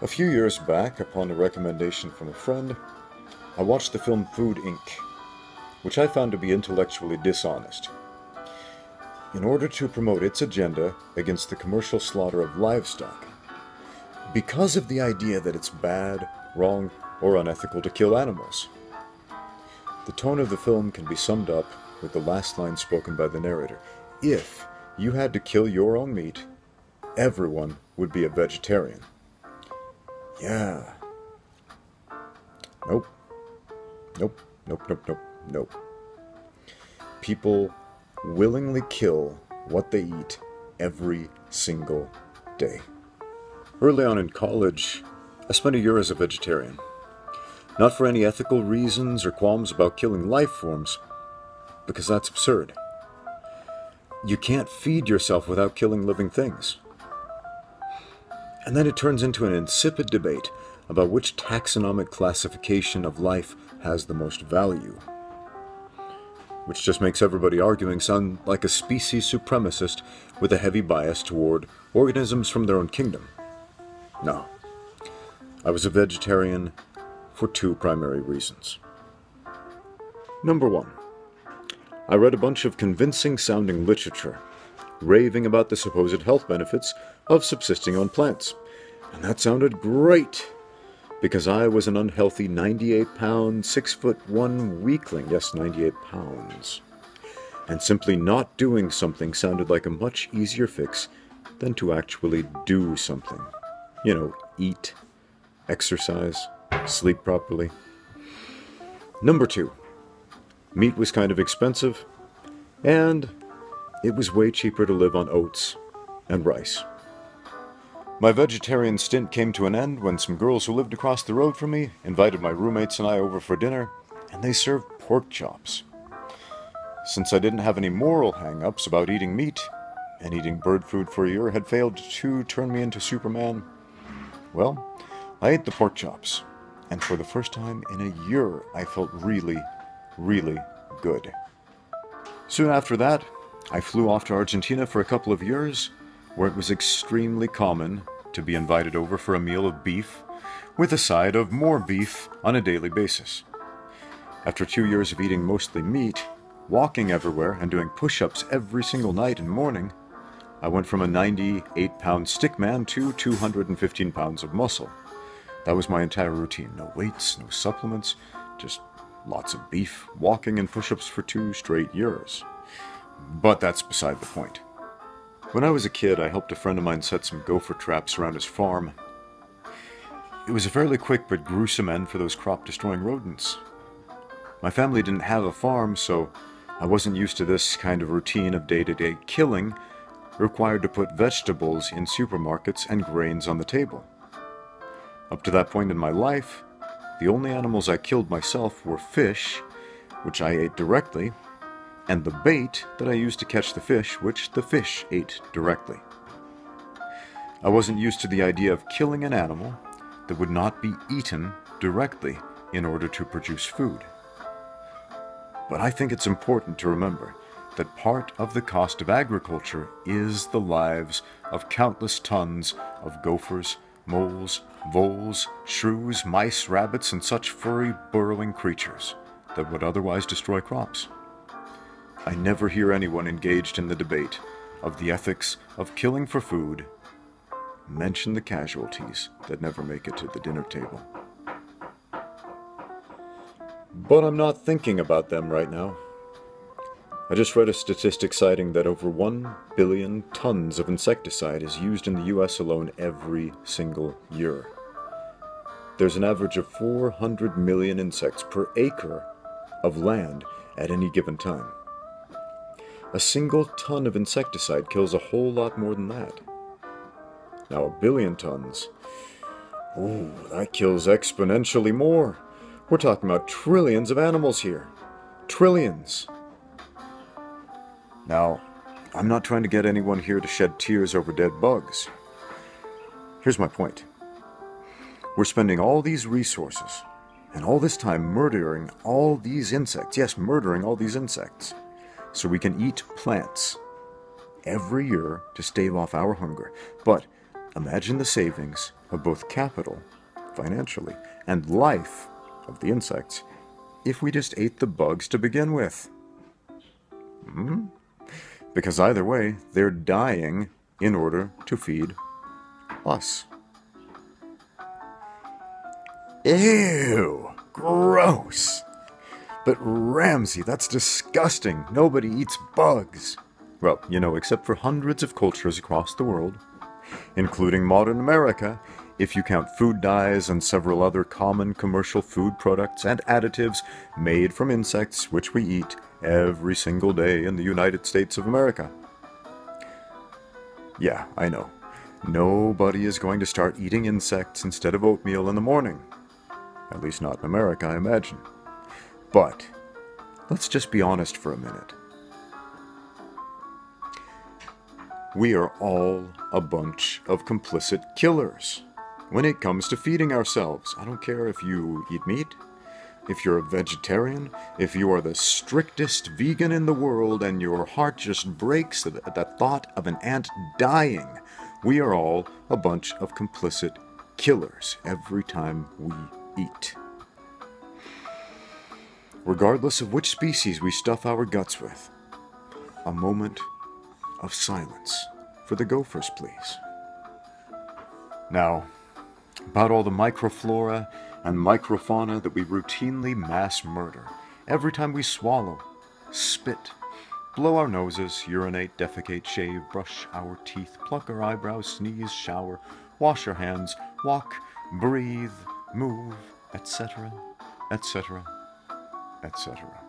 A few years back, upon a recommendation from a friend, I watched the film Food Inc., which I found to be intellectually dishonest. In order to promote its agenda against the commercial slaughter of livestock, because of the idea that it's bad, wrong, or unethical to kill animals. The tone of the film can be summed up with the last line spoken by the narrator. If you had to kill your own meat, everyone would be a vegetarian. Yeah. Nope. Nope. Nope, nope, nope, nope. People willingly kill what they eat every single day. Early on in college, I spent a year as a vegetarian. Not for any ethical reasons or qualms about killing life forms, because that's absurd. You can't feed yourself without killing living things. And then it turns into an insipid debate about which taxonomic classification of life has the most value. Which just makes everybody arguing sound like a species supremacist with a heavy bias toward organisms from their own kingdom. No. I was a vegetarian for two primary reasons. Number one, I read a bunch of convincing sounding literature, raving about the supposed health benefits of subsisting on plants. And that sounded great, because I was an unhealthy 98-pound, 6'1" weakling. Yes, 98 pounds. And simply not doing something sounded like a much easier fix than to actually do something. You know, eat, exercise, sleep properly. Number two, meat was kind of expensive, and it was way cheaper to live on oats and rice. My vegetarian stint came to an end when some girls who lived across the road from me invited my roommates and I over for dinner, and they served pork chops. Since I didn't have any moral hang-ups about eating meat, and eating bird food for a year had failed to turn me into Superman, well, I ate the pork chops, and for the first time in a year I felt really, really good. Soon after that, I flew off to Argentina for a couple of years, where it was extremely common to be invited over for a meal of beef, with a side of more beef on a daily basis. After 2 years of eating mostly meat, walking everywhere, and doing push-ups every single night and morning, I went from a 98-pound stickman to 215 pounds of muscle. That was my entire routine. No weights, no supplements, just lots of beef, walking and push-ups for 2 straight years. But that's beside the point. When I was a kid, I helped a friend of mine set some gopher traps around his farm. It was a fairly quick but gruesome end for those crop-destroying rodents. My family didn't have a farm, so I wasn't used to this kind of routine of day-to-day killing required to put vegetables in supermarkets and grains on the table. Up to that point in my life, the only animals I killed myself were fish, which I ate directly, and the bait that I used to catch the fish, which the fish ate directly. I wasn't used to the idea of killing an animal that would not be eaten directly in order to produce food. But I think it's important to remember that part of the cost of agriculture is the lives of countless tons of gophers, moles, voles, shrews, mice, rabbits, and such furry, burrowing creatures that would otherwise destroy crops. I never hear anyone engaged in the debate of the ethics of killing for food mention the casualties that never make it to the dinner table. But I'm not thinking about them right now. I just read a statistic citing that over 1 billion tons of insecticide is used in the US alone every single year. There's an average of 400 million insects per acre of land at any given time. A single ton of insecticide kills a whole lot more than that. Now 1 billion tons, ooh, that kills exponentially more. We're talking about trillions of animals here. Trillions. Now, I'm not trying to get anyone here to shed tears over dead bugs. Here's my point. We're spending all these resources and all this time murdering all these insects. Yes, murdering all these insects. So we can eat plants every year to stave off our hunger. But Imagine the savings of both capital, financially, and life of the insects if we just ate the bugs to begin with. Because either way, they're dying in order to feed us. Ew! Gross! But Ramsey, that's disgusting. Nobody eats bugs. Well, except for hundreds of cultures across the world, including modern America, if you count food dyes and several other common commercial food products and additives made from insects which we eat every single day in the United States of America. Yeah, I know. Nobody is going to start eating insects instead of oatmeal in the morning. At least not in America, I imagine. But let's just be honest for a minute. We are all a bunch of complicit killers when it comes to feeding ourselves. I don't care if you eat meat, if you're a vegetarian, if you are the strictest vegan in the world and your heart just breaks at the thought of an ant dying. We are all a bunch of complicit killers every time we eat. Regardless of which species we stuff our guts with. A moment of silence for the gophers, please. Now, about all the microflora and microfauna that we routinely mass murder every time we swallow, spit, blow our noses, urinate, defecate, shave, brush our teeth, pluck our eyebrows, sneeze, shower, wash our hands, walk, breathe, move, etc., etc., etc.